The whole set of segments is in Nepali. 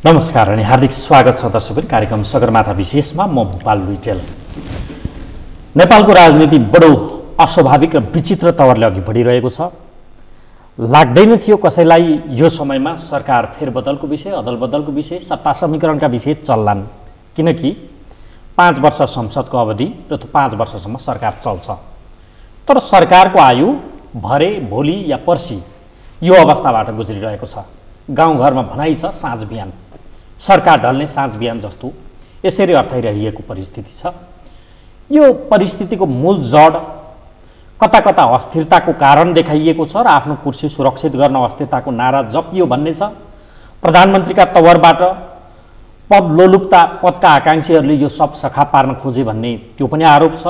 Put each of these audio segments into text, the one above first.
नमस्कार अनि हार्दिक स्वागत छ दर्शकहरू कार्यक्रम सगरमाथा विशेषमा म भूपाल लुइटेल। नेपालको राजनीति बडो अस्वाभाविक र विचित्र तवरले अघि बढिरहेको छ। लाग्दैन थियो कसैलाई यो समयमा सरकार फेरबदलको विषय, अदलबदलको विषय, सत्ता समीकरणका विषय चल्लान्, किनकि 5 वर्ष संसदको अवधि र 5 वर्षसम्म सरकार चल्छ। तर सरकारको आयु भरे भोलि या पर्सि यो अवस्थाबाट गुज्रिरहेको छ। गाउँघरमा भनाइ छ साँझ बिहान सरकार ढल्ने साँझ बिहान जस्तो यसरी अर्थाइरहेको परिस्थिति छ। यो परिस्थितिको मूल जड कता कता अस्थिरताको कारण देखाइएको छ र आफ्नो कुर्सी सुरक्षित गर्न अस्थिरताको नारा जपियो भन्ने छ। प्रधानमन्त्रीका तवरबाट पद लोलुपता पदका आकांक्षीहरूले यो सब सखा पार्न खोजे भन्ने त्यो पनि आरोप छ।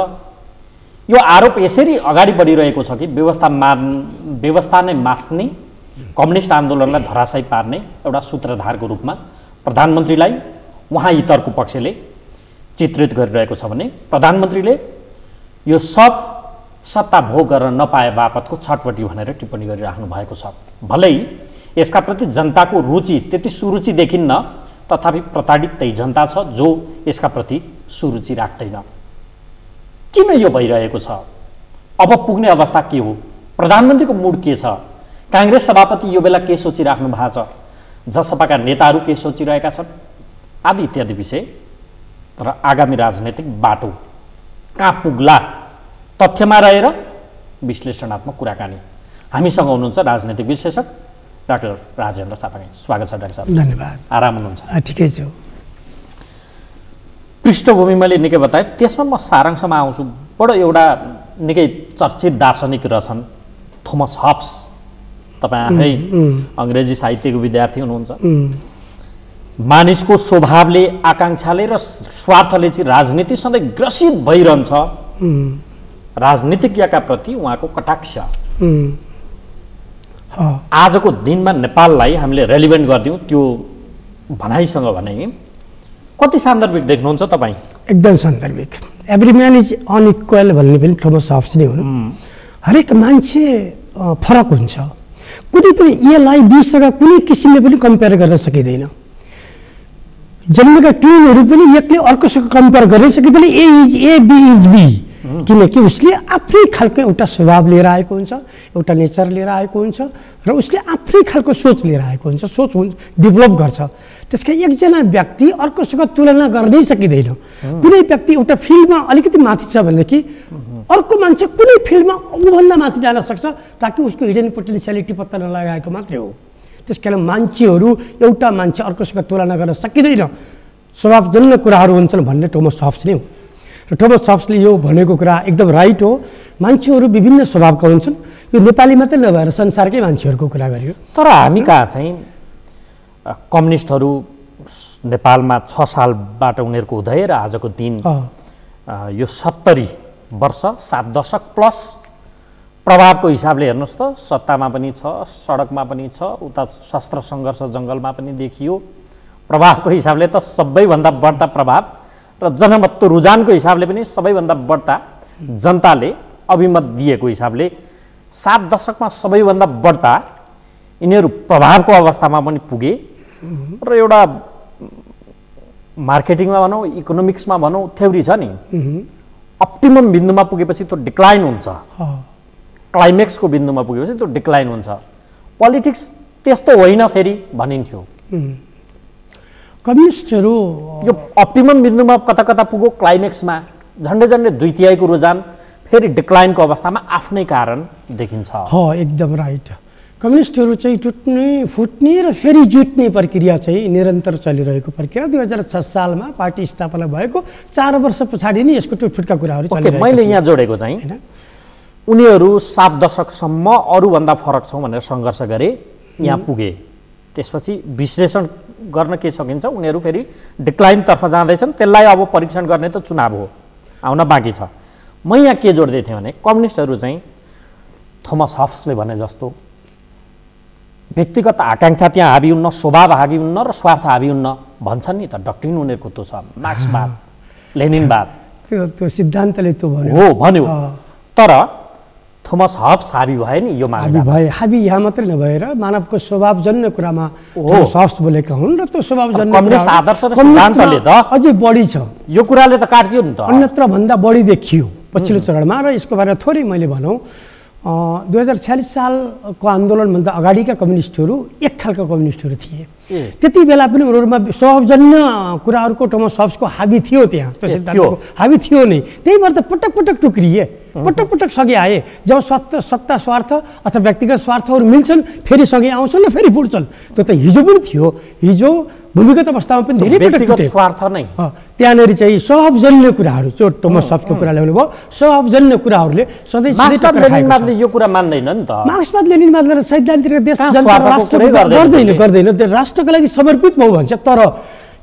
यो आरोप यसरी अगाडि बढिरहेको छ कि व्यवस्था नै मास्ने, कम्युनिस्ट आन्दोलनलाई धराशायी पार्ने एउटा सूत्रधारको रूपमा प्रधानमन्त्रीलाई उहाँ हितरको पक्षले चित्रित गरिरहेको छ भने प्रधानमन्त्रीले यो सब सत्ता भोग गर्न नपाए बापतको छटपटी भनेर टिप्पणी गरिराख्नु भएको छ। भलै यसका प्रति जनताको रुचि त्यति सुरुचि देखिन्न, तथापि प्रताडित त्यही जनता छ जो यसका प्रति सुरुचि राख्दैन। किन यो भइरहेको छ? अब पुग्ने अवस्था के हो? प्रधानमन्त्रीको मुड के छ? कांग्रेस सभापति यो बेला के सोचिराख्नु भएको छ? जसपाका नेताहरू के सोचिरहेका छन्? आदि इत्यादि विषय र आगामी राजनैतिक बाटो कहाँ पुग्ला तथ्यमा रहेर विश्लेषणात्मक कुराकानी। हामीसँग हुनुहुन्छ राजनैतिक विश्लेषक डाक्टर राजेन्द्र सापागाई। स्वागत छ डाक्टर साहब। धन्यवाद। आराम हुनुहुन्छ? ठिकै छु। पृष्ठभूमि मैले निकै बताएँ, त्यसमा म सारांशमा आउँछु। बडो एउटा निकै चर्चित दार्शनिक रहेछन् थोमस हब्स। तपाईँ आफै अङ्ग्रेजी साहित्यको विद्यार्थी हुनुहुन्छ। मानिसको स्वभावले, आकाङ्क्षाले र स्वार्थले चाहिँ राजनीति सधैँ ग्रसित भइरहन्छ। राजनीतिज्ञका प्रति उहाँको कटाक्ष आजको दिनमा नेपाललाई हामीले रेलिभेन्ट गरिदिउँ त्यो भनाइसँग भने कति सान्दर्भिक देख्नुहुन्छ तपाईँ? एकदम सान्दर्भिक। एभ्री म्यान इज अनइक्वल भन्ने पनि थोमस हब्स नै हुन्। हरेक मान्छे फरक हुन्छ। कुनै पनि एलाई बीसँग कुनै किसिमले पनि कम्पेयर गर्न सकिँदैन। जन्मेका ट्विनहरू पनि एकले अर्कोसँग कम्पेयर गर्न सकिँदैन। A is A, B is B, किनकि उसले आफ्नै खालको एउटा स्वभाव लिएर आएको हुन्छ, एउटा नेचर लिएर आएको हुन्छ र उसले आफ्नै खालको सोच लिएर आएको हुन्छ, सोच डेभलप गर्छ। त्यसकारण एकजना व्यक्ति अर्कोसँग तुलना गर्नै सकिँदैन। कुनै व्यक्ति एउटा फिल्डमा अलिकति माथि छ भनेदेखि अर्को मान्छे कुनै फिल्डमा ऊभन्दा माथि जान सक्छ, ताकि उसको हिडन पोटेन्सियालिटी पत्ता नलगाएको मात्रै हो। त्यसकारण मान्छेहरू एउटा मान्छे अर्कोसँग तुलना गर्न सकिँदैन, स्वभावजन्य कुराहरू हुन्छन् भन्ने थोमस हब्स नै हो। र थोमस हब्सले यो भनेको कुरा एकदम राइट हो। मान्छेहरू विभिन्न स्वभावका हुन्छन्। यो नेपाली मात्रै नभएर संसारकै मान्छेहरूको कुरा गरियो। तर हामी कहाँ चाहिँ कम्युनिस्टहरू नेपालमा 6 सालबाट उनीहरूको उदय र आजको दिन यो 70 वर्ष 7 दशक प्लस प्रभावको हिसाबले हेर्नुहोस् त, सत्तामा पनि छ, सडकमा पनि छ, उता शस्त्र सङ्घर्ष जङ्गलमा पनि देखियो। प्रभावको हिसाबले त सबैभन्दा बढ्ता प्रभाव र जनमत रुझानको हिसाबले पनि सबैभन्दा बढ्ता जनताले अभिमत दिएको हिसाबले 7 दशकमा सबैभन्दा बढ्ता यिनीहरू प्रभावको अवस्थामा पनि पुगे। र एउटा मार्केटिङमा भनौँ, इकोनोमिक्समा भनौँ, थ्योरी छ नि, अप्टिमम बिन्दुमा पुगेपछि त्यो डिक्लाइन हुन्छ, क्लाइमेक्सको बिन्दुमा पुगेपछि त्यो डिक्लाइन हुन्छ। पोलिटिक्स त्यस्तो होइन फेरि भनिन्थ्यो। कम्युनिस्टहरू यो अप्टिमम बिन्दुमा कता कता पुग्यो, क्लाइमेक्समा झन्डै झन्डै 2/3 रुझान फेरि डिक्लाइनको अवस्थामा आफ्नै कारण देखिन्छ। एकदम राइट। कम्युनिस्टहरू चाहिँ टुट्ने, फुट्ने र फेरि जुट्ने प्रक्रिया चाहिँ निरन्तर चलिरहेको प्रक्रिया। 2006 सालमा पार्टी स्थापना भएको 4 वर्ष पछाडि नै यसको टुटफुटका कुराहरू चलिरहेको। मैले यहाँ जोडेको चाहिँ उनीहरू 7 दशकसम्म अरूभन्दा फरक छौँ भनेर सङ्घर्ष गरे, यहाँ पुगे। त्यसपछि विश्लेषण गर्न के सकिन्छ, उनीहरू फेरि डिक्लाइनतर्फ जाँदैछन्। त्यसलाई अब परीक्षण गर्ने त चुनाव हो, आउन बाँकी छ। म यहाँ के जोड्दै थिएँ भने कम्युनिस्टहरू चाहिँ थोमस हब्सले भने जस्तो व्यक्तिगत आकाङ्क्षा त्यहाँ हाबी हुन्न, स्वभाव हाबी हुन्न र स्वार्थ हाबी हुन्न भन्छन् नि त। डक्ट्रिन उनीहरूको त्यो छ, मार्क्सवाद, लेनिनवाद, त्यो सिद्धान्तले त्यो भन्यो। तर थोमस हब्स हाबी भए नि यो हाबी भए। हाबी यहाँ मात्रै नभएर मानवको स्वभावजन्य कुरामा थोमस हब्स बोलेका हुन् र त्यो स्वभावजन्य कम्युनिस्ट आदर्श र सिद्धान्तले त अझै बढी छ। यो कुराले त काट्यो नि त। अन्यत्र भन्दा बढी देखियो पछिल्लो चरणमा। र यसको बारेमा थोरै मैले भनौँ 2046 सालको आन्दोलनभन्दा अगाडिका कम्युनिस्टहरू एक खालका कम्युनिस्टहरू थिए। त्यति बेला पनि उनीहरूमा स्वभावजन्य कुराहरूको थोमस हब्सको हाबी थियो त्यहाँ। त्यो सिद्धान्तको हाबी थियो नै। त्यही भएर त पटक पटक टुक्रिए, पटक पटक सँगै आए। जब सत्ता स्वार्थ अथवा व्यक्तिगत स्वार्थहरू मिल्छन् फेरि सँगै आउँछन् र फेरि फुट्छन्। त्यो त हिजो पनि थियो। हिजो भूमिगत अवस्थामा पनि धेरै पटक व्यक्तिगत स्वार्थ नै त्यहाँनिर चाहिँ स्वभावजन्य कुराहरू जो थोमस हब्सको कुरा ल्याउनु भयो। स्वभावजन्य कुराहरूले सधैँ यो कुरा मान्दैन नि त। मार्क्सवाद लेनिनवादले सैद्धान्तिक देश राष्ट्र गर्दैन त्यो राष्ट्रको लागि समर्पित भयो भन्छ। तर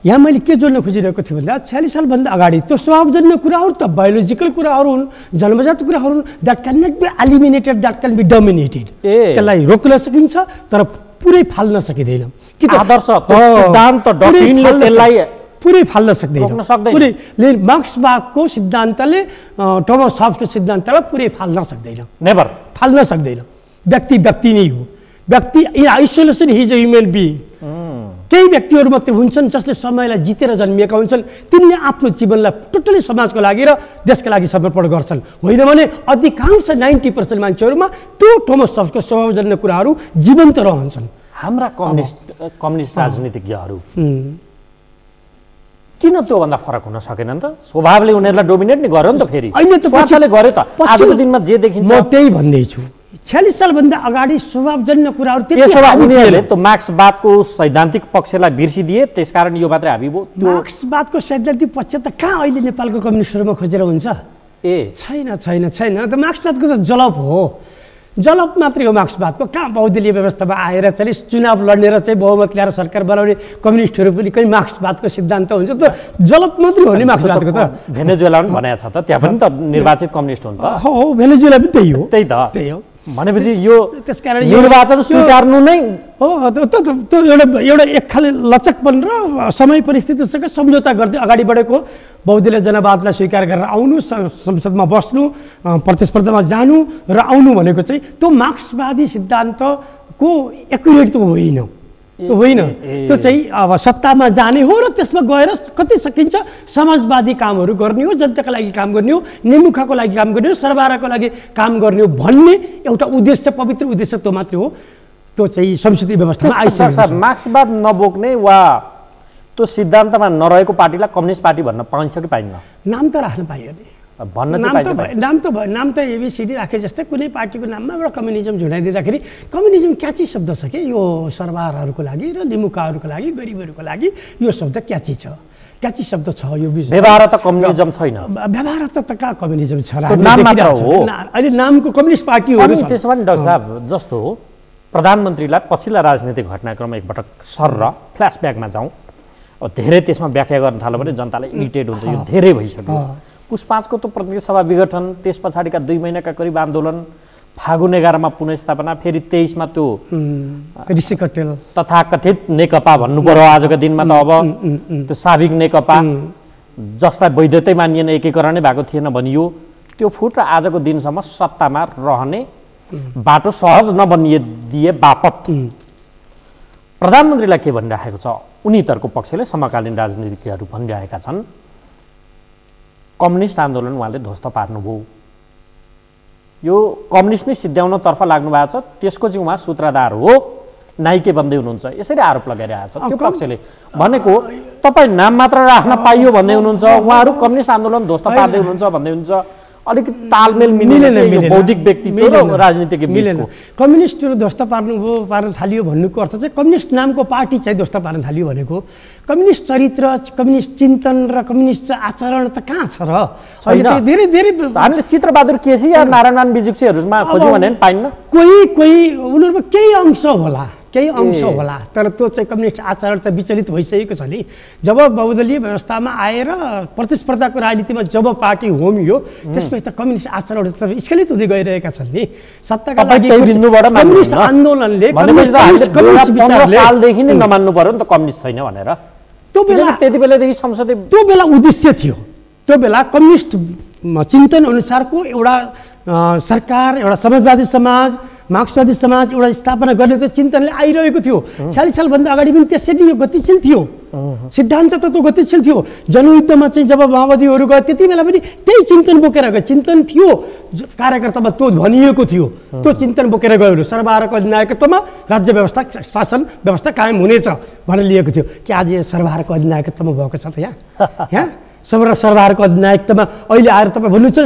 यहाँ मैले के जोड्न खोजिरहेको थिएँ भन्दा 46 सालभन्दा अगाडि त्यो स्वभावजन्य कुराहरू त बायोलोजिकल कुराहरू हुन्, जन्मजात कुराहरू हुन्। That can not be eliminated, that can be dominated. त्यसलाई रोक्न सकिन्छ तर पुरै फाल्न सकिँदैन। कि त आदर्श सिद्धान्त डक्ट्रिनले त्यसलाई पुरै फाल्न सक्दैन। पुरै मार्क्सवादको सिद्धान्तले थोमस हब्सको सिद्धान्तलाई पुरै फाल्न सक्दैन। नेभर फाल्न सक्दैन। व्यक्ति नै हो। व्यक्ति in isolation he is a human being. केही व्यक्तिहरू मात्रै हुन्छन् जसले समयलाई जितेर जन्मिएका हुन्छन्। तिनले आफ्नो जीवनलाई टोटली समाजको लागि र देशका लागि समर्पण गर्छन्। होइन भने अधिकांश 90% मान्छेहरूमा त्यो थोमस हब्सको स्वभावजन्य कुराहरू जीवन्त रहन्छन्। हाम्रा कम्युनिस्ट राजनीतिज्ञहरू किन त्योभन्दा फरक हुन सकेन त? स्वभावले उनीहरूलाई डोमिनेट नि गर्यो नि त। फेरि अहिले त स्वार्थले गर्यो त। आजको दिनमा जे देखिन्छ म त्यही भन्दैछु। 46 सालभन्दा अगाडि स्वभावजन्य कुराहरू उनीहरूले त मार्क्सवादको सैद्धान्तिक पक्षलाई बिर्सिदिए। त्यसकारण यो मात्रै हाबी भयो। मार्क्सवादको सैद्धान्तिक पक्ष त कहाँ अहिले नेपालको कम्युनिस्टहरूमा खोजेर हुन्छ? छैन। त मार्क्सवादको त जलप हो। जलप मात्रै हो मार्क्सवादको। कहाँ बहुदलीय व्यवस्थामा आएर चाहिँ चुनाव लड्ने र चाहिँ बहुमत ल्याएर सरकार बनाउने कम्युनिस्टहरू पनि कहीँ मार्क्सवादको सिद्धान्त हुन्छ त। जलप मात्रै हो नि मार्क्सवादको त। भेनेजुएला पनि भनेको छ त, त्यहाँ पनि त निर्वाचित कम्युनिस्ट हुन् त। हो भेनेजुएला पनि त्यही हो। त्यही हो भनेपछि यो त्यसकारण निर्वाचन स्वीकार्नु नै हो। त्यो एउटा एक खाले लचकपन र समय परिस्थितिसँग सम्झौता गर्दै अगाडि बढेको बहुदलीय जनवादलाई स्वीकार गरेर आउनु, संसदमा बस्नु, प्रतिस्पर्धामा जानु र आउनु भनेको चाहिँ त्यो मार्क्सवादी सिद्धान्तको एक्युरेट त होइन। त्यो होइन। त्यो चाहिँ अब सत्तामा जाने हो र त्यसमा गएर कति सकिन्छ समाजवादी कामहरू गर्ने हो, जनताको लागि काम गर्ने हो, निमुखाको लागि काम गर्ने हो, सरबाराको लागि काम गर्ने हो भन्ने एउटा उद्देश्य, पवित्र उद्देश्य त्यो मात्रै हो। त्यो चाहिँ संसदीय व्यवस्थामा आइसकेको छ। मार्क्सवाद नबोक्ने वा त्यो सिद्धान्तमा नरहेको पार्टीलाई कम्युनिस्ट पार्टी भन्न पाइन्छ कि पाइन्न? नाम त राख्न पाइयो नि। नाम त एबिसिडी राखे जस्तै कुनै पार्टीको नाममा एउटा कम्युनिजम झुडाइदिँदाखेरि कम्युनिजम क्याची शब्द छ कि यो सरबारहरूको लागि र निमुखाहरूको लागि, गरिबहरूको लागि यो शब्द क्याची छ। क्याची शब्द छ यो। व्यवहार त कम्युनिजम छैन। व्यवहार त कहाँ कम्युनिजम छ? नाम मात्र हो। अहिले नामको कम्युनिस्ट पार्टीहरू छ। त्यसो भने डाक्टर साहब जस्तो हो प्रधानमन्त्रीलाई पछिल्ला राजनीतिक घटनाक्रम एकपटक सर र फ्ल्यासब्याकमा जाउँ। धेरै त्यसमा व्याख्या गर्न थाल्यो भने जनतालाई इरिटेट हुन्छ। यो धेरै भइसक्यो। पुस 5 को त प्रतिनिधि सभा विघटन, त्यस पछाडिका 2 महिनाका करिब आन्दोलन, फागुन 11 मा पुनर्स्थापना, फेरि 23 मा त्यो ऋषि कटेल तथाकथित नेकपा भन्नु पर्यो आजको दिनमा त। अब त्यो साविक नेकपा जसलाई वैधतै मानिएन, एकीकरणै भएको थिएन भनियो। त्यो फुट र आजको दिनसम्म सत्तामा रहने बाटो सहज नबनिदिए बापत प्रधानमन्त्रीलाई के भनिरहेको छ? उनीहरूको पक्षले समकालीन राजनीतिज्ञहरू भनिरहेका छन् कम्युनिस्ट आन्दोलन उहाँले ध्वस्त पार्नुभयो। यो कम्युनिस्ट नै सिद्ध्याउनतर्फ लाग्नु भएको छ, त्यसको चाहिँ उहाँ सूत्रधार हो, नाइके भन्दै हुनुहुन्छ। यसरी आरोप लगाइरहेको छ त्यो पक्षले। भनेको तपाईँ नाम मात्र राख्न पाइयो भन्दै हुनुहुन्छ, उहाँहरू कम्युनिस्ट आन्दोलन ध्वस्त पार्दै हुनुहुन्छ भन्दै हुनुहुन्छ। अलिकति तालमेल मिलेन बौद्धिक व्यक्तित्व र राजनीतिक मिलेन। कम्युनिस्टहरू ध्वस्त पार्न थालियो भन्नुको अर्थ चाहिँ कम्युनिस्ट नामको पार्टी चाहिँ ध्वस्त पार्न थालियो भनेको कम्युनिस्ट चरित्र, कम्युनिस्ट चिन्तन र कम्युनिस्ट आचरण त कहाँ छ र? अहिले धेरै धेरै हामीले चित्रबहादुर केसी या नारायण बिजुक्सीहरूमा खोज्यौँ भने पाइन्न। कोही उनीहरूमा केही अंश होला, तर त्यो चाहिँ कम्युनिस्ट आचरण चाहिँ विचलित भइसकेको छ नि। जब बहुदलीय व्यवस्थामा आएर प्रतिस्पर्धाको राजनीतिमा जब पार्टी होमियो त्यसपछि त कम्युनिस्ट आचरण त स्खलित हुँदै गइरहेका छन् नि। सत्ताका लागि कम्युनिस्ट आन्दोलनले सालदेखि नै नमान्नु पर्यो नि त कम्युनिस्ट छैन भनेर। त्यो बेला त्यति बेलादेखि संसदीय त्यो बेला उद्देश्य थियो। त्यो बेला कम्युनिस्ट चिन्तन अनुसारको एउटा सरकार, एउटा समाजवादी समाज, मार्क्सवादी समाज एउटा स्थापना गर्ने त चिन्तनले आइरहेको थियो। 40 सालभन्दा अगाडि पनि त्यसरी यो गतिशील थियो, सिद्धान्त त त्यो गतिशील थियो। जनयुद्धमा चाहिँ जब माओवादीहरू गए त्यति बेला पनि त्यही चिन्तन बोकेर गए, चिन्तन थियो कार्यकर्तामा, त्यो भनिएको थियो, त्यो चिन्तन बोकेर गयो। सर्वहाराको अधिनायकत्वमा राज्य व्यवस्था, शासन व्यवस्था कायम हुनेछ भनेर लिएको थियो। कि आज सर्वहाराको अधिनायकत्वमा भएको छ त यहाँ सर्वहाराको अधिनायकत्वमा अहिले आएर तपाईँ भन्नुहुन्छ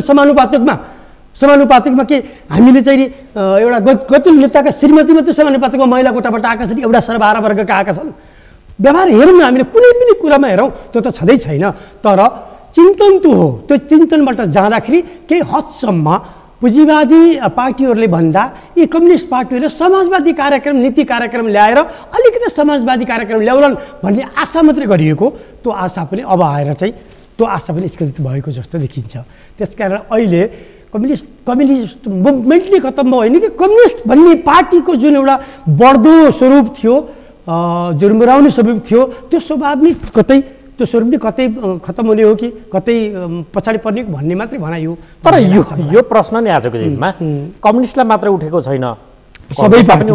समानुपातिकमा के हामीले चाहिँ एउटा गतिल नेताका श्रीमती मात्रै समानुपातिकमा महिला कोटाबाट आएका छन्, एउटा सर्वहारा वर्गका आएका छन्। व्यवहार हेरौँ न, हामीले कुनै पनि कुरामा हेरौँ त्यो त छँदै छैन। तर चिन्तन त्यो हो, त्यो चिन्तनबाट जाँदाखेरि केही हदसम्म पुँजीवादी पार्टीहरूले भन्दा यी कम्युनिस्ट पार्टीहरूले समाजवादी कार्यक्रम, नीति कार्यक्रम ल्याएर अलिकति समाजवादी कार्यक्रम ल्याउलान् भन्ने आशा मात्रै गरिएको, त्यो आशा पनि अब आएर चाहिँ त्यो आशा पनि स्खलित भएको जस्तो देखिन्छ। त्यसकारण अहिले कम्युनिस्ट मुभमेन्टले खत्तम भयो होइन कि कम्युनिस्ट भन्ने पार्टीको जुन एउटा बढ्दो स्वरूप थियो, जुर्मुराउने स्वरूप थियो, त्यो स्वभाव नै कतै, त्यो स्वरूप नै कतै खत्तम हुने हो कि कतै पछाडि पर्ने भन्ने मात्रै भनाइ हो। तर यो प्रश्न नै आजको दिनमा कम्युनिस्टलाई मात्र उठेको छैन, सबै पार्टी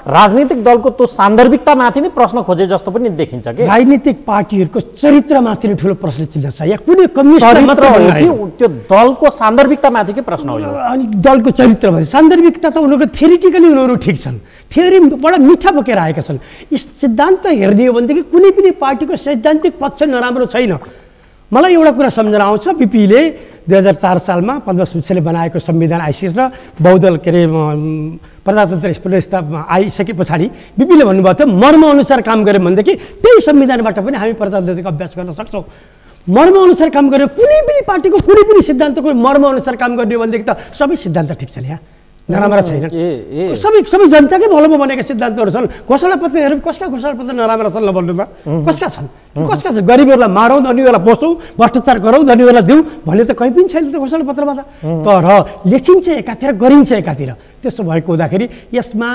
राजनीतिक दलको त्यो सान्दर्भिकतामाथि नै प्रश्न खोजे जस्तो पनि देखिन्छ कि राजनीतिक पार्टीहरूको चरित्रमाथि नै ठुलो प्रश्न चिन्ह छ। या कुनै कम्युनिस्ट त्यो दलको सान्दर्भिकतामाथि के प्रश्न हो? अनि दलको चरित्रमा सान्दर्भिकता त उनीहरूको थ्योरिटिकली उनीहरू ठिक छन्, थ्योरीबाट मिठा बोकेर आएका छन्। सिद्धान्त हेर्ने हो भनेदेखि कुनै पनि पार्टीको सैद्धान्तिक पक्ष नराम्रो छैन। मलाई एउटा कुरा सम्झना आउँछ, बिपीले 2004 सालमा पद्मसूचीले बनाएको संविधान आइसिएस र बहुदल के अरे प्रजातन्त्र व्यवस्था आइसके पछाडि बिपीले भन्नुभएको थियो मर्मअनुसार काम गऱ्यौँ भनेदेखि त्यही संविधानबाट पनि हामी प्रजातन्त्रको अभ्यास गर्न सक्छौँ। मर्मअनुसार काम गऱ्यो, कुनै पनि पार्टीको कुनै पनि सिद्धान्तको मर्मअनुसार काम गर्ने हो भनेदेखि त सबै सिद्धान्त ठिक छन्, यहाँ नराम्रा छैनन्। सबै जनताकै भलोमा बनेका सिद्धान्तहरू छन्। घोषणापत्र हेरौँ, कसका घोषणापत्र नराम्रा छन् नभन्नु त, कसका छन्? गरिबहरूलाई मारौँ, धनीहरूलाई पोसौँ, भ्रष्टाचार गरौँ, धनीहरूलाई दिउँ भन्ने त कहीँ पनि छैन त घोषणापत्रमा त। तर लेखिन्छ एकातिर, गरिन्छ एकातिर। त्यसो भएको हुँदाखेरि यसमा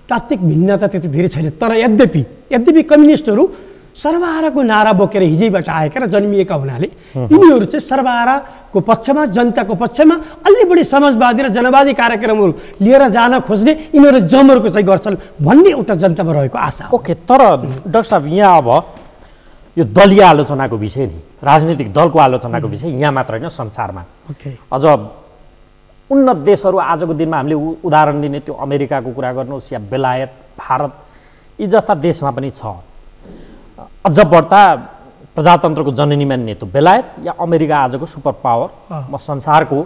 तात्विक भिन्नता त्यति धेरै छैन। तर यद्यपि कम्युनिस्टहरू सर्वहाराको नारा बोकेर हिजैबाट आएका र जन्मिएका हुनाले यिनीहरू चाहिँ सर्वहाराको पक्षमा, जनताको पक्षमा अलि बढी समाजवादी र जनवादी कार्यक्रमहरू लिएर जान खोज्ने यिनीहरू जमहरूको चाहिँ गर्छन् भन्ने एउटा जनतामा रहेको आशा हो। ओके, तर डाक्टर साहब यहाँ अब यो दलीय आलोचनाको विषय नि, राजनीतिक दलको आलोचनाको विषय यहाँ मात्र होइन, संसारमा अझ उन्नत देशहरू आजको दिनमा हामीले उदाहरण दिने त्यो अमेरिकाको कुरा गर्नुहोस् या बेलायत, भारत, यी जस्ता देशमा पनि छ। अझ बढ्ता प्रजातन्त्रको जननी मान्ने त्यो बेलायत या अमेरिका आजको सुपर पावर, म संसारको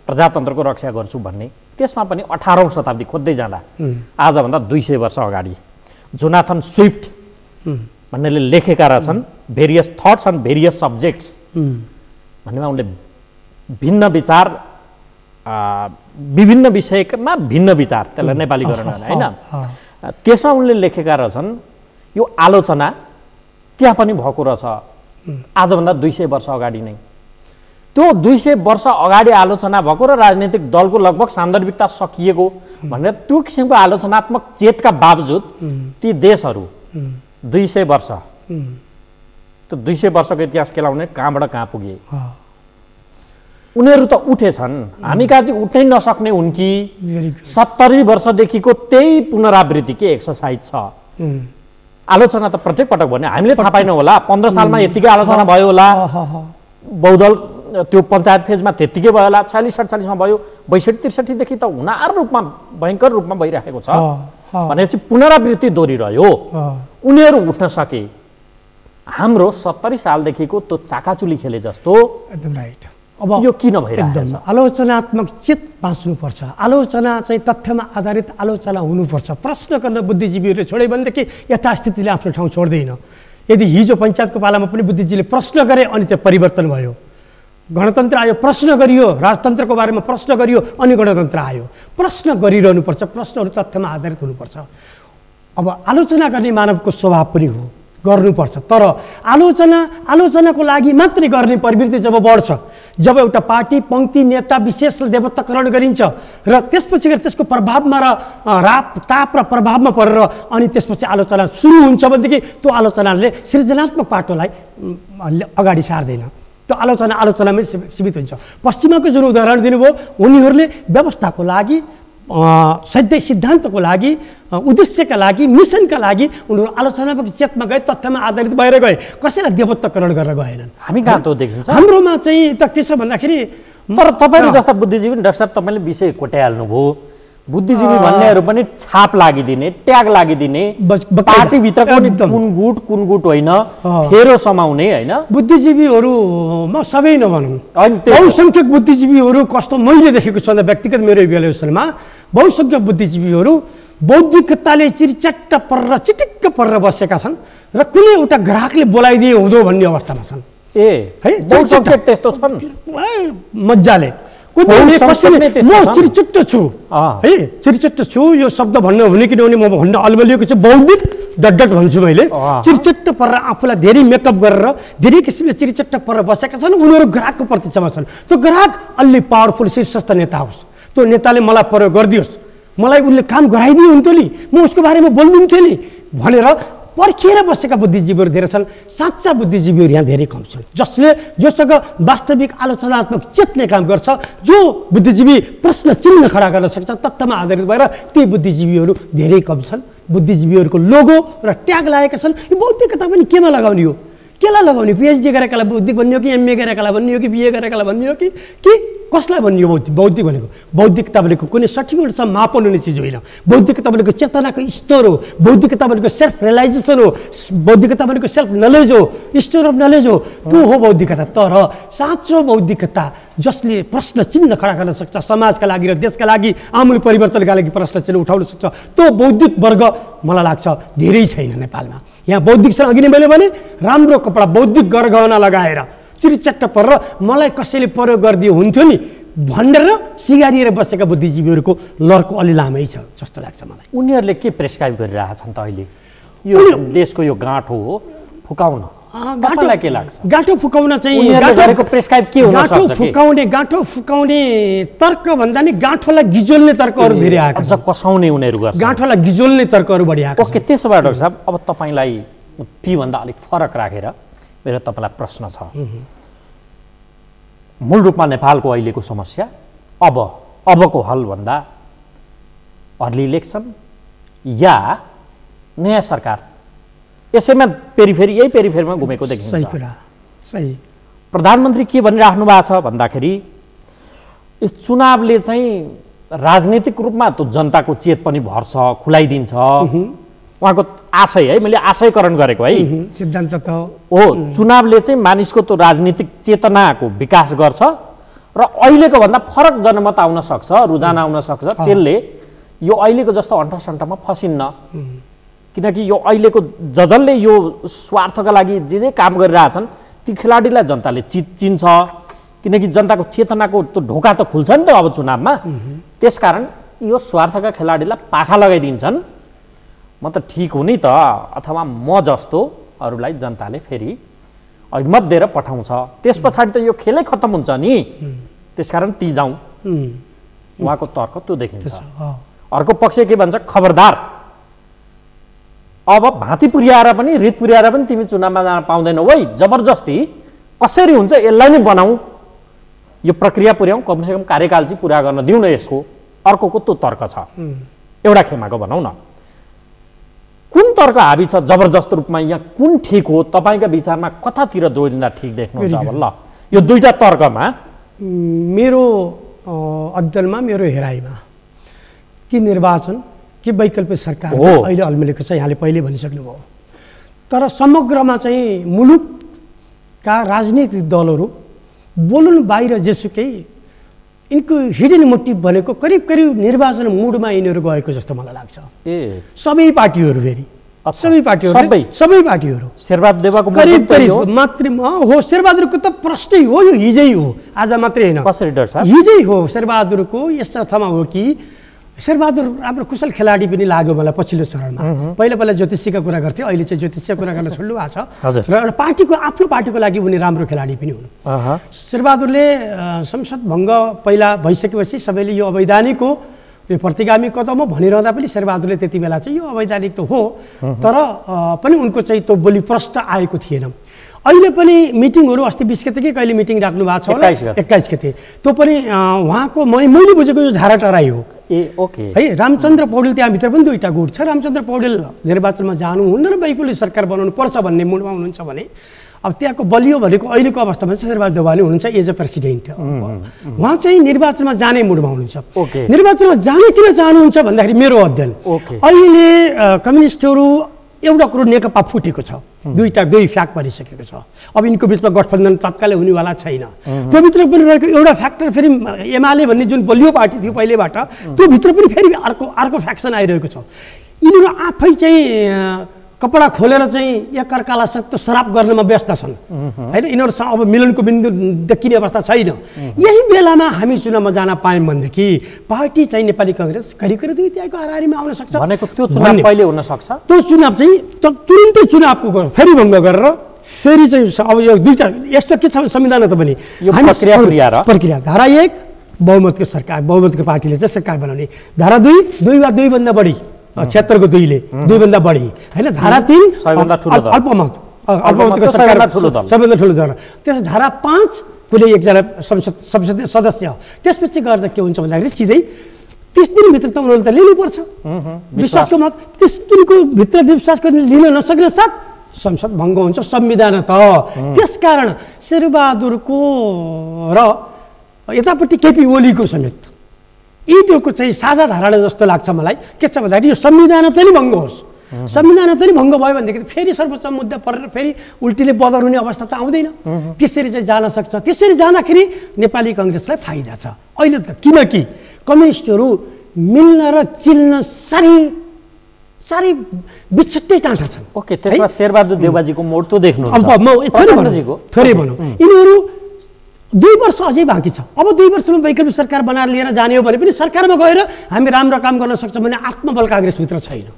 प्रजातन्त्रको रक्षा गर्छु भन्ने, त्यसमा पनि 18औं शताब्दी खोज्दै जाँदा आजभन्दा 200 वर्ष अगाडि जोनाथन स्विफ्ट भन्नेले लेखेका रहेछन् various thoughts on various subjects भन्नेमा उनले भिन्न विचार, विभिन्न विषयमा भिन्न विचार, त्यसलाई नेपालीकरण होइन, त्यसमा उनले लेखेका रहेछन् यो आलोचना त्यहाँ पनि भएको रहेछ आजभन्दा 200 वर्ष अगाडि नै। त्यो 200 वर्ष अगाडि आलोचना भएको र राजनीतिक दलको लगभग सान्दर्भिकता सकिएको भनेर त्यो किसिमको आलोचनात्मक चेतका बावजुद ती देशहरू 200 वर्ष, त्यो 200 वर्षको इतिहास केलाउने कहाँबाट कहाँ पुगे? उनीहरू त उठेछन्, हामी कहाँ चाहिँ उठ्नै नसक्ने हुन् कि 70 वर्षदेखिको त्यही पुनरावृत्ति के एक्सर्साइज छ। आलोचना त प्रत्येक पटक भने हामीले थाहा पाएनौँ होला, 15 सालमा यतिकै आलोचना भयो होला, बहुदल त्यो पञ्चायत फेजमा त्यतिकै भयो होला, 46-47मा भयो, 62-63देखि त हुनार रूपमा भयङ्कर रूपमा भइरहेको छ भनेपछि पुनरावृत्ति दोहोरिरह्यो। उनीहरू उठ्न सके, हाम्रो 70 सालदेखिको त्यो चाकाचुली खेले जस्तो एकदम राइट। अब यो किन भइरहेको छ? आलोचनात्मक चित बाँच्नुपर्छ, आलोचना चाहिँ तथ्यमा आधारित आलोचना हुनुपर्छ। प्रश्न गर्न बुद्धिजीवीहरूले छोड्यो भनेदेखि यथास्थितिले आफ्नो ठाउँ छोड्दैन। यदि हिजो पञ्चायतको पालामा पनि बुद्धिजीवीले प्रश्न गरे अनि त्यो परिवर्तन भयो, गणतन्त्र आयो, प्रश्न गरियो, राजतन्त्रको बारेमा प्रश्न गरियो अनि गणतन्त्र आयो। प्रश्न गरिरहनुपर्छ, प्रश्नहरू तथ्यमा आधारित हुनुपर्छ। अब आलोचना गर्ने मानवको स्वभाव पनि हो, गर्नुपर्छ। तर आलोचनाको लागि मात्रै गर्ने प्रवृत्ति जब बढ्छ, जब एउटा पार्टी पङ्क्ति नेता विशेषलाई देवत्वकरण गरिन्छ र त्यसपछि त्यसको प्रभावमा र ताप र प्रभावमा परेर अनि त्यसपछि आलोचना सुरु हुन्छ भनेदेखि त्यो आलोचनाले सृजनात्मक पाटोलाई अगाडि सार्दैन। त्यो आलोचनामै सीमित हुन्छ। पश्चिमाको जुन उदाहरण दिनुभयो उनीहरूले व्यवस्थाको लागि सिद्धान्तको लागि उद्देश्यका लागि मिसनका लागि उनीहरू आलोचनात्मक चेतमा गए, तथ्यमा आधारित भएर गए, कसैलाई देवत्वकरण गरेर गएनन्। हामी कहाँ त देखिन्छ हाम्रोमा चाहिँ त के छ भन्दाखेरि तर तपाईँले जस्ता बुद्धिजीवी डाक्टर साहब तपाईँले विषय कोट्याइहाल्नुभयो। बुद्धिजीवी भन्नेहरू पनि छाप लागिदिने, ट्याग लागिदिने, पार्टीभित्रको कुन गुट होइन फेरो समाउने होइन। बुद्धिजीवीहरूमा सबै नभनौँ, बहुसङ्ख्यक बुद्धिजीवीहरू कस्तो मैले देखेको छु भन्दा व्यक्तिगत मेरो इभ्यालुएसनमा बहुसङ्ख्यक बुद्धिजीवीहरू बौद्धिकताले चिरिचट्ट परेर चिटिक्क परेर बसेका छन् र कुनै एउटा ग्राहकले बोलाइदिए हुँदो भन्ने अवस्थामा छन्। है त्यस्तो छन् मजाले म चिरिचुट्ट छु है, चिरिचुट्ट छु यो शब्द भन्नु हुने किनभने म भन्न अल्मलिएको छु, बौद्धिक डट भन्छु मैले। चिरिचट्ट परेर आफूलाई धेरै मेकअप गरेर धेरै किसिमले चिरिचट्ट परेर बसेका छन्, उनीहरू ग्राहकको प्रतीक्षामा छन्। त्यो ग्राहक अलि पावरफुल शीर्षस्थ नेता होस्, त्यो नेताले मलाई प्रयोग गरिदियोस्, मलाई उसले काम गराइदियो हुन्थ्यो नि, म उसको बारेमा बोलिदिन्थेँ नि भनेर पर्खिएर बसेका बुद्धिजीवीहरू धेरै छन्। साँच्चा बुद्धिजीवीहरू यहाँ धेरै कम छन्, जोसँग वास्तविक आलोचनात्मक चेतले काम गर्छ, जो बुद्धिजीवी प्रश्न चिन्ह खडा गर्न सक्छ तथ्यमा आधारित भएर, ती बुद्धिजीवीहरू धेरै कम छन्। बुद्धिजीवीहरूको लोगो र ट्याग लागेका छन्। यो बौद्धिकता पनि केमा लगाउने हो, केलाई लगाउने? पिएचडी गरेकालाई बौद्धिक भन्ने हो कि एमए गरेकालाई भन्ने हो कि बिए गरेकालाई भन्ने हो कि कसलाई भन्ने हो? बौद्धिक भनेको बौद्धिकता भनेको कुनै सर्टिफिकेटसम्म मापन हुने चिज होइन। बौद्धिकता भनेको चेतनाको स्तर हो, बौद्धिकता भनेको सेल्फ रियलाइजेसन हो, बौद्धिकता भनेको सेल्फ नलेज हो, स्टोर अफ नलेज हो, त्यो हो बौद्धिकता। तर साँचो बौद्धिकता जसले प्रश्न चिन्ह खडा गर्न सक्छ, समाजका लागि र देशका लागि आमूल परिवर्तनका लागि प्रश्न चिन्ह उठाउन सक्छ, त्यो बौद्धिक वर्ग मलाई लाग्छ धेरै छैन नेपालमा। यहाँ बौद्धिक छ, अघि नै मैले भने राम्रो कपडा बौद्धिक गरगहना लगाएर चिरिचट्ट परेर मलाई कसैले प्रयोग गरिदियो हुन्थ्यो नि भनेर सिगारिएर बसेका बुद्धिजीवीहरूको लर्को अलि लामै छ जस्तो लाग्छ मलाई। उनीहरूले के प्रेस्क्राइब गरिरहेछन् त अहिले? यो देशको यो गाँठो हो फुकाउन, गाँठोलाई के लाग्छ? गाँठो फुकाउन चाहिँ गाँठोको प्रेस्क्राइब के हुन सक्छ? गाँठो फुकाउने तर्क भन्दा नि गाँठोलाई गिजोल्ने तर्कहरू धेरै आएको छ। कसाउने उनीहरू गर्छ, गाँठोलाई गिजोल्ने तर्कहरू बढी आएको छ। ओके, त्यसो भए डाक्टर साहब अब तपाईँलाई तीभन्दा अलिक फरक राखेर मेरो तपाईँलाई प्रश्न छ। मूल रूपमा नेपालको अहिलेको समस्या अबको हल भन्दा अर्ली इलेक्सन या नयाँ सरकार, यसैमा यही पेरिफेरीमा घुमेको देखिन्छ। सही कुरा, सही। प्रधानमन्त्री के भनिराख्नु भएको छ भन्दाखेरि यस चुनावले चाहिँ राजनीतिक रूपमा त्यो जनताको चेत पनि भर्छ, खुलाइदिन्छ, उहाँको आशय है, मैले आशयकरण गरेको है, सिद्धान्त त हो। चुनावले चाहिँ मानिसको त्यो राजनीतिक चेतनाको विकास गर्छ र अहिलेको भन्दा फरक जनमत आउन सक्छ, रुझान आउन सक्छ। त्यसले यो अहिलेको जस्तो अन्ठसन्ठमा फसिन्न, किनकि यो अहिलेको जसले यो स्वार्थका लागि जे काम गरिरहेछन् ती खेलाडीलाई जनताले चिन्छ, किनकि जनताको चेतनाको त्यो ढोका त खुल्छ नि त अब चुनावमा। त्यसकारण यो स्वार्थका खेलाडीलाई पाखा लगाइदिन्छन्। म त ठिक हो नि त, अथवा म जस्तो अरूलाई जनताले फेरि मत दिएर पठाउँछ, त्यस पछाडि त यो खेलै खत्तम हुन्छ नि। त्यसकारण ती जाउँ, उहाँको तर्क त्यो देखिन्छ। अर्को पक्ष के भन्छ, खबरदार अब भाँति पुर्याएर पनि रित पुर्याएर पनि तिमी चुनावमा जान पाउँदैनौ है, जबरजस्ती कसरी हुन्छ यसलाई नै बनाऊ, यो प्रक्रिया पुर्याउँ, कमसेकम कार्यकाल चाहिँ पुरा गर्न दिउँ न यसको। अर्कोको त्यो तर्क छ, एउटा खेमाको भनौँ न। कुन तर्क हाबी छ जबरजस्त रूपमा? यहाँ कुन ठिक हो तपाईँका विचारमा? कतातिर दोहोरिँदा ठिक देख्नुहुन्छ? अब ल यो दुईटा तर्कमा मेरो अध्ययनमा, मेरो हेराइमा कि निर्वाचन कि वैकल्पिक सरकार अहिले अल्मलिएको छ, यहाँले पहिले भनिसक्नुभयो। तर समग्रमा चाहिँ मुलुकका राजनीतिक दलहरू बोल्नु बाहिर जेसुकै यिनको हिडन मोटिभ भनेको करिब करिब निर्वाचन मुडमा यिनीहरू गएको जस्तो मलाई लाग्छ। सबै पार्टीहरू फेरि सबै पार्टीहरू शेरबहादुर देवाको करिब करिब मात्रै हो। शेरबहादुरको त प्रश्नै हो, यो हिजै हो, आज मात्रै होइन, हिजै हो। शेरबहादुरको यस अर्थमा हो कि शेरबहादुर राम्रो कुशल खेलाडी पनि लाग्यो मलाई पछिल्लो चरणमा। पहिला ज्योतिषीका कुरा गर्थ्यो, अहिले चाहिँ ज्योतिषीका कुरा गर्न छोड्नु भएको छ र एउटा पार्टीको आफ्नो पार्टीको लागि उनी राम्रो खेलाडी पनि हुन्। शेरबहादुरले संसद भङ्ग पहिला भइसकेपछि सबैले यो अवैधानिक हो, यो प्रतिगामी कदम हो भनिरहँदा पनि शेरबहादुरले त्यति बेला चाहिँ यो अवैधानिक त हो, तर पनि उनको चाहिँ त्यो बोली प्रष्ट आएको थिएन। अहिले पनि मिटिङहरू अस्ति 20 गते कि कहिले मिटिङ राख्नु भएको छ होला 21 गते त्यो पनि उहाँको मैले बुझेको यो झारा टराई हो ओके है। रामचन्द्र पौडेल त्यहाँभित्र पनि दुईवटा गुट छ। रामचन्द्र पौडेल निर्वाचनमा जानुहुन्न र बैकुले सरकार बनाउनु पर्छ भन्ने मुडमा हुनुहुन्छ भने अब त्यहाँको बलियो भनेको अहिलेको अवस्थामा चाहिँ शेरबहादुर देउवाले हुनुहुन्छ एज अ प्रेसिडेन्ट। उहाँ चाहिँ निर्वाचनमा जाने मुडमा हुनुहुन्छ। निर्वाचनमा जाने किन चाहनुहुन्छ भन्दाखेरि मेरो अध्ययन अहिले कम्युनिस्टहरू एउटा कुरो नेकपा फुटेको छ, दुई फ्याक परिसकेको छ। अब यिनको बिचमा गठबन्धन तत्कालै हुनेवाला छैन। त्योभित्र पनि रहेको एउटा फ्याक्टर फेरि एमाले भन्ने जुन बलियो पार्टी थियो पहिलेबाट त्योभित्र पनि फेरि अर्को फ्याक्सन आइरहेको छ। यिनीहरू आफै चाहिँ कपडा खोलेर चाहिँ एकअर्कालाई सत्य सराप गर्नमा व्यस्त छन् होइन। यिनीहरूसँग अब मिलनको बिन्दु देखिने अवस्था छैन। यही बेलामा हामी चुनावमा जान पायौँ भनेदेखि पार्टी चाहिँ नेपाली काङ्ग्रेस करिब दुई त्यागको हाराहारीमा आउन सक्छ भनेको त्यो चुनाव कहिले हुन सक्छ? त्यो चुनाव चाहिँ तुरुन्तै चुनावको फेरि भङ्ग गरेर फेरि चाहिँ अब यो दुईवटा यस्तो के छ संविधान त पनि प्रक्रिया धारा 1 बहुमतको सरकार बहुमतको पार्टीले चाहिँ सरकार बनाउने, धारा 2 वा 2 भन्दा बढी क्षेत्रको 2ले 2 भन्दा बढी होइन, धारा 3 अल्पमतको सरकार सबैभन्दा ठुलो दल, त्यस धारा 5 कुनै एकजना संसदीय सदस्य। त्यसपछि गर्दा के हुन्छ भन्दाखेरि सिधै 30 दिनभित्र त उनीहरूले त लिनुपर्छ विश्वासको मत। 30 दिनको भित्र विश्वासको लिन नसक्ने साथ संसद भङ्ग हुन्छ संविधान त। त्यसकारण शेरबहादुरको र यतापट्टि केपी ओलीको समेत यिनीहरूको चाहिँ साझा धारणा जस्तो लाग्छ मलाई। के छ भन्दाखेरि यो संविधान त नि भङ्ग होस्, संविधान त नि भङ्ग भयो भनेदेखि फेरि सर्वोच्च मुद्दा परेर फेरि उल्टीले बदर हुने अवस्था त आउँदैन। त्यसरी चाहिँ जान सक्छ। त्यसरी जाँदाखेरि नेपाली काङ्ग्रेसलाई फाइदा छ अहिले त, किनकि कम्युनिस्टहरू मिल्न र चिल्न साह्रै बिछट्टै टाँटा छन्। ओके, त्यसमा शेरबहादुर देउवाजीको मोड त देख्नु थोरै भनौँ यिनीहरू 2 वर्ष अझै बाँकी छ। अब 2 वर्षमा वैकल्पिक सरकार बनाएर लिएर जाने हो भने पनि सरकारमा गएर हामी राम्रो काम गर्न सक्छौँ भने आत्मबल काङ्ग्रेसभित्र छैन।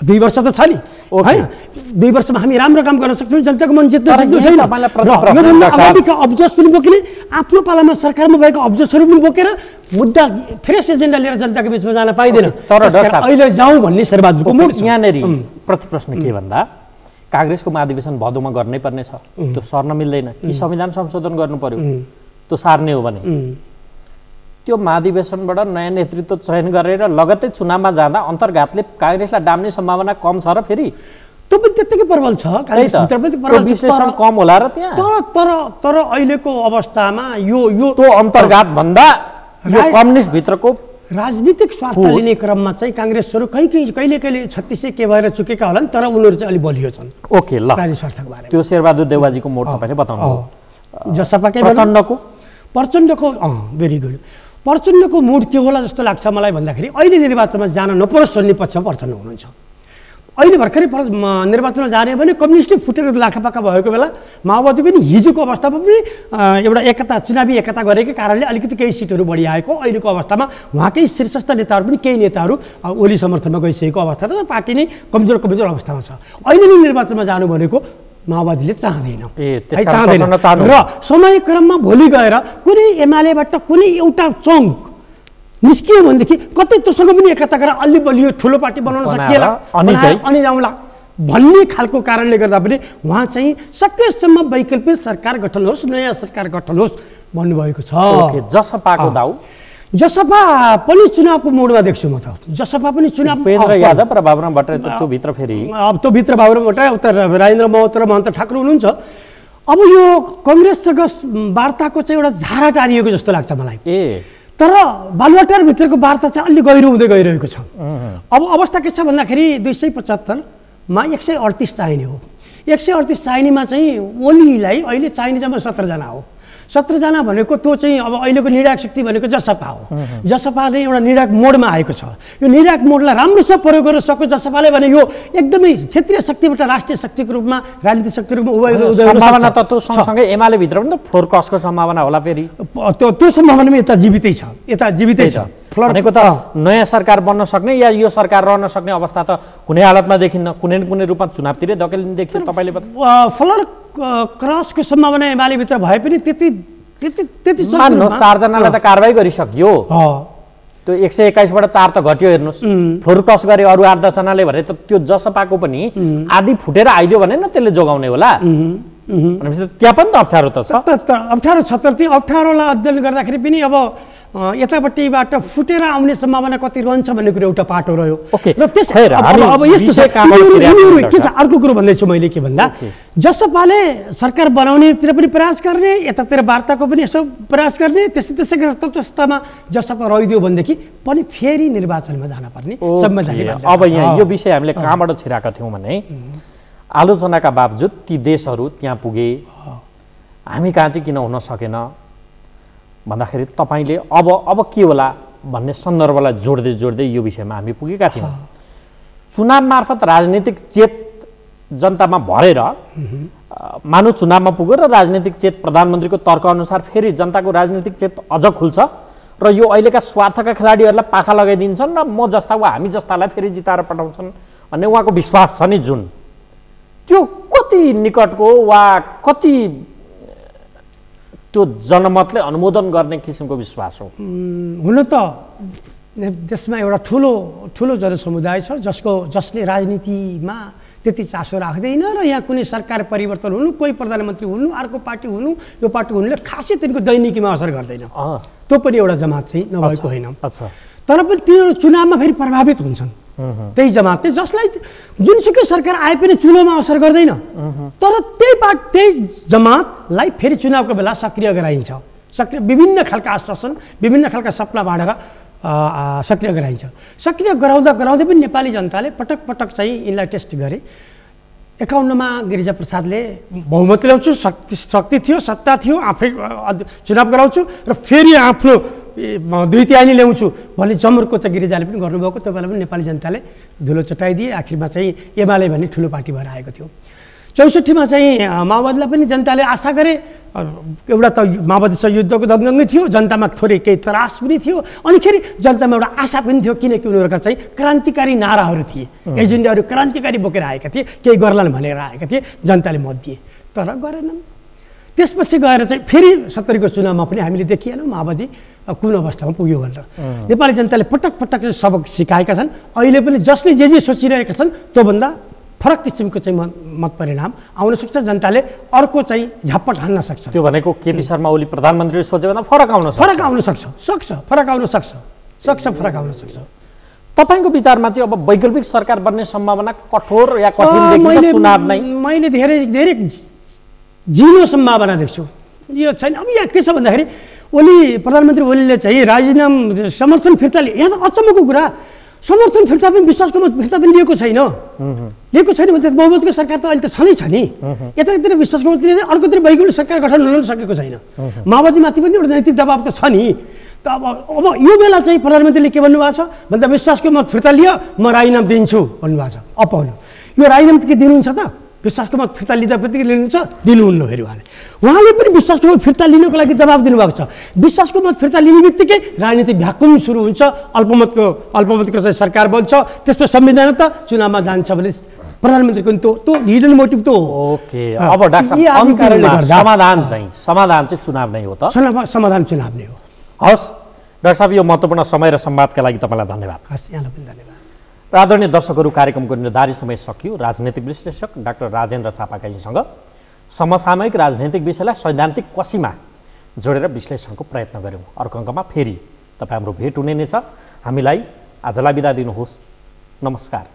2 वर्ष त छ नि होइन, 2 वर्षमा हामी राम्रो काम गर्न सक्छौँ, जनताको मन जित्न सक्छौँ छैन। योभन्दा अगाडिका अब्जर्स पनि बोकिने, आफ्नो पालामा सरकारमा भएको अब्जर्सहरू पनि बोकेर मुद्दा फ्रेस एजेन्डा लिएर जनताको बिचमा जान पाइँदैन। अहिले जाउँ भन्ने शेरबहादुरको मोड। यहाँनिर प्रतिप्रश्न के भन्दा काङ्ग्रेसको महाधिवेशन भदौमा गर्नै पर्ने छ, त्यो सर्न मिल्दैन कि संविधान संशोधन गर्नु पर्यो, त्यो सार्ने हो भने त्यो महाधिवेशनबाट नयाँ नेतृत्व चयन गरेर लगत्तै चुनावमा जाँदा अन्तर्घातले काङ्ग्रेसलाई डाम्ने सम्भावना कम छ र फेरि त्यो पनि त्यत्तिकै प्रबल छ, काङ्ग्रेसभित्र पनि विश्लेषण कम होला र त्यहाँ। तर अहिलेको अवस्थामा यो त्यो अन्तर्घात भन्दा यो कम्युनिस्ट भित्रको राजनीतिक स्वार्थ लिने क्रममा चाहिँ काङ्ग्रेसहरू कहिले 3600 के भएर चुकेका होलान्, तर उनीहरू चाहिँ अलिक बलियो छन्। ओके ल, राजनीतिक स्वार्थको बारेमा त्यो शेरबहादुर देउवाजीको मोड तपाईँले बताउनु। जसपाकै प्रचण्डको भेरी गुड। प्रचण्डको मुड के होला जस्तो लाग्छ मलाई भन्दाखेरि अहिले निर्वाचनमा जान नपरोस् भन्ने पक्षमा प्रचण्ड हुनुहुन्छ। अहिले भर्खरै निर्वाचनमा जाने भने कम्युनिस्टै फुटेर लाखापाखा भएको बेला माओवादी पनि हिजोको अवस्थामा पनि एउटा एकता चुनावी एकता गरेको कारणले अलिकति केही सिटहरू बढी आएको। अहिलेको अवस्थामा उहाँकै शीर्षस्थ नेताहरू पनि केही नेताहरू ओली समर्थनमा गइसकेको अवस्था र पार्टी नै कमजोर अवस्थामा छ। अहिले नै निर्वाचनमा जानु भनेको माओवादीले चाहँदैन र समयक्रममा भोलि गएर कुनै एमालेबाट कुनै एउटा चङ्क निस्कियो भनेदेखि कतै त्योसँग पनि एकता गरेर अलि बलियो ठुलो पार्टी बनाउन सकिएला अनि जाउँला भन्ने खालको कारणले गर्दा पनि उहाँ चाहिँ सकेसम्म वैकल्पिक सरकार गठन होस्, नयाँ सरकार गठन होस् भन्नुभएको छ। जसपाको दाउ जसपा पनि चुनावको मोडमा देख्छु म त। जसपा पनि चुनाव यादव र बाबुराम भट्टराई त्यो भित्र फेरि अब त्यो भित्र बाबुराम भट्टराई उता राजेन्द्र महतो र महन्त ठाकुर हुनुहुन्छ। अब यो कङ्ग्रेससँग वार्ताको चाहिँ एउटा झारा टारिएको जस्तो लाग्छ मलाई। तर बालुवाटार भित्रको वार्ता चाहिँ अलि गहिरो हुँदै गइरहेको छ। अब अवस्था के छ भन्दाखेरि 275मा 138 चाहिने हो। 138 चाहिनेमा चाहिँ ओलीलाई अहिले चाहिने जम्मा 17 जना हो। 17 जना भनेको त्यो चाहिँ अब अहिलेको निर्णायक शक्ति भनेको जसपा हो। जसपाले एउटा निर्णायक मोडमा आएको छ। यो निर्णायक मोडलाई राम्रोसँग प्रयोग गर्न सक्यो जसपाले भने यो एकदमै क्षेत्रीय शक्तिबाट राष्ट्रिय शक्तिको रूपमा राजनीतिक शक्तिको रूपमा सम्भावना त त्यो सँगसँगै एमाले भित्र पनि त फ्लोर क्रसको सम्भावना होला फेरि। त्यो सम्भावना पनि यता जीवितै छ। भनेको त नयाँ सरकार बन्न सक्ने या यो सरकार रहन सक्ने अवस्था त कुनै हालतमा देखिन्न, कुनै न कुनै रूपमा चुनावतिरै धकेलिने देखिन्छ। तपाईँले फ्लोर क्रसको सम्भावना एमालेभित्र भए पनि त्यति मान्नु 4 जनालाई त कारबाही गरिसक्यो। त्यो 121बाट 4 त घट्यो हेर्नुहोस्। फ्लोर क्रस गरे अरू 8-10 जनाले भने त त्यो जसपाको पनि आदि फुटेर आइदियो भने न त्यसले जोगाउने होला। भनेपछि त्यहाँ पनि त अप्ठ्यारो त छ। अप्ठ्यारो छ, तर त्यो अप्ठ्यारोलाई अध्ययन गर्दाखेरि पनि अब यतापट्टिबाट फुटेर आउने सम्भावना कति रहन्छ भन्ने कुरो एउटा पाटो रह्यो। र अब यस्तो छ, के छ अर्को कुरो भन्दैछु मैले के भन्दा, जसपाले सरकार बनाउनेतिर पनि प्रयास गर्ने, यतातिर वार्ताको पनि यसो प्रयास गर्ने, त्यसै गरेर तटस्थमा जसपा रहिदियो भनेदेखि पनि फेरि निर्वाचनमा जान पर्ने जिम्मेदारी। अब यहाँ यो विषय हामीले कहाँबाट छिराएका थियौँ भने आलोचनाका बावजुद ती देशहरू त्यहाँ पुगे, हामी कहाँ चाहिँ किन हुन सकेन भन्दाखेरि तपाईँले अब के होला भन्ने सन्दर्भलाई जोड्दै जोड्दै यो विषयमा हामी पुगेका थियौँ। चुनाव मार्फत राजनीतिक चेत जनतामा भरेर मानव चुनावमा पुग्यो र राजनीतिक चेत प्रधानमन्त्रीको तर्कअनुसार फेरि जनताको राजनीतिक चेत अझ खुल्छ र यो अहिलेका स्वार्थका खेलाडीहरूलाई पाखा लगाइदिन्छन् र म जस्ता वा हामी जस्तालाई फेरि जिताएर पठाउँछन् भन्ने उहाँको विश्वास छ नि, जुन त्यो कति निकटको वा कति त्यो जनमतले अनुमोदन गर्ने किसिमको विश्वास हो? हुन त देशमा एउटा ठुलो जनसमुदाय छ जसले राजनीतिमा त्यति चासो राख्दैन र यहाँ कुनै सरकार परिवर्तन हुनु, कोही प्रधानमन्त्री हुनु, अर्को पार्टी हुनु, यो पार्टी हुनुले खासै तिनको दैनिकीमा असर गर्दैन। त्यो पनि एउटा जमात चाहिँ नभएको होइन। तर पनि तिनीहरू चुनावमा फेरि प्रभावित हुन्छन् त्यही जमातले, जसलाई जुनसुकै सरकार आए पनि चुनावमा असर गर्दैन, तर त्यही जमातलाई फेरि चुनावको बेला सक्रिय गराइन्छ। विभिन्न खालका आश्वासन, विभिन्न खालका सपना बाँडेर सक्रिय गराइन्छ। सक्रिय गराउँदा पनि नेपाली जनताले पटक चाहिँ यिनलाई टेस्ट गरे। 51मा गिरिजाप्रसादले बहुमत ल्याउँछु, शक्ति थियो, सत्ता थियो, आफै चुनाव गराउँछु र फेरि आफ्नो 2/3 ल्याउँछु भन्ने जमर्को चाहिँ गिरिजाले पनि गर्नुभएको। त्यो बेला पनि नेपाली जनताले धुलो चटाइदिए। आखिरमा चाहिँ एमाले भन्ने ठुलो पार्टी भएर आएको थियो। 64मा चाहिँ माओवादीलाई पनि जनताले आशा गरे। एउटा त माओवादीसँग युद्धको दगदङ्गै थियो, जनतामा थोरै केही त्रास पनि थियो, अनिखेरि जनतामा एउटा आशा पनि थियो, किनकि उनीहरूका चाहिँ क्रान्तिकारी नाराहरू थिए, एजेन्डाहरू क्रान्तिकारी बोकेर आएका थिए, केही गर्लान् भनेर आएका थिए, जनताले मत दिए तर गरेनन्। त्यसपछि गएर चाहिँ फेरि 70को चुनावमा पनि हामीले देखिहाल्यौँ माओवादी कुन अवस्थामा पुग्यो भनेर। नेपाली जनताले पटक सबक सिकाएका छन्। अहिले पनि जसले जे सोचिरहेका छन् त्योभन्दा फरक किसिमको चाहिँ मत परिणाम आउन सक्छ। जनताले अर्को चाहिँ झपट हान्न सक्छ। त्यो भनेको केपी शर्मा ओली प्रधानमन्त्री सोचेभन्दा फरक आउन सक्छ। तपाईँको विचारमा चाहिँ अब वैकल्पिक सरकार बन्ने सम्भावना कठोर या कठिन देखिन्छ चुनाव नै? मैले धेरै जिरो सम्भावना देख्छु। यो छैन। अब यहाँ के छ भन्दाखेरि प्रधानमन्त्री ओलीले चाहिँ राजीनामा समर्थन फिर्ता लिए। यहाँ त अचम्मको कुरा, समर्थन फिर्ता पनि विश्वासको मत फिर्ता पनि लिएको छैन भने बहुमतको सरकार त अहिले त छँदै छ नि। यतातिर विश्वासको मत लिएर अर्कोतिर वैकल्पिक सरकार गठन हुन सकेको छैन। माओवादीमाथि पनि एउटा नैतिक दबाब त छ नि। त अब यो बेला चाहिँ प्रधानमन्त्रीले के भन्नुभएको छ भन्दा विश्वासको मत फिर्ता लियो, म राजीनामा दिन्छु भन्नुभएको छ। अपाउनु यो राजीनामा के दिनुहुन्छ त? विश्वासको मत फिर्ता लिँदा बित्तिकै लिनुहुन्छ? दिनुहुन्न। फेरि उहाँले पनि विश्वासको मत फिर्ता लिनको लागि दबाब दिनुभएको छ। विश्वासको मत फिर्ता लिने बित्तिकै राजनीतिक भ्याकुम सुरु हुन्छ, अल्पमतको चाहिँ सरकार बन्छ, त्यसपछि संविधान त चुनावमा जान्छ भने प्रधानमन्त्रीको त्यो हिडन मोटिभ त हो। ओके, अब डाक्टर साहब समाधान चाहिँ चुनाव नै हो त? समाधान चुनाव नै हो। हवस् डाक्टर साहब, यो महत्त्वपूर्ण समय र संवादका लागि तपाईँलाई धन्यवाद। हस्, यहाँलाई पनि धन्यवाद। आदरणीय दर्शकहरू, कार्यक्रमको निर्धारित समय सकियो। राजनीतिक विश्लेषक डाक्टर राजेन्द्र चापागाईसँग समसामयिक राजनीतिक विषयलाई सैद्धान्तिक कसीमा जोडेर विश्लेषणको प्रयत्न गऱ्यौँ। अर्को अङ्कमा फेरि तपाईँ हाम्रो भेट हुने नै छ। हामीलाई आजलाई बिदा दिनुहोस्। नमस्कार।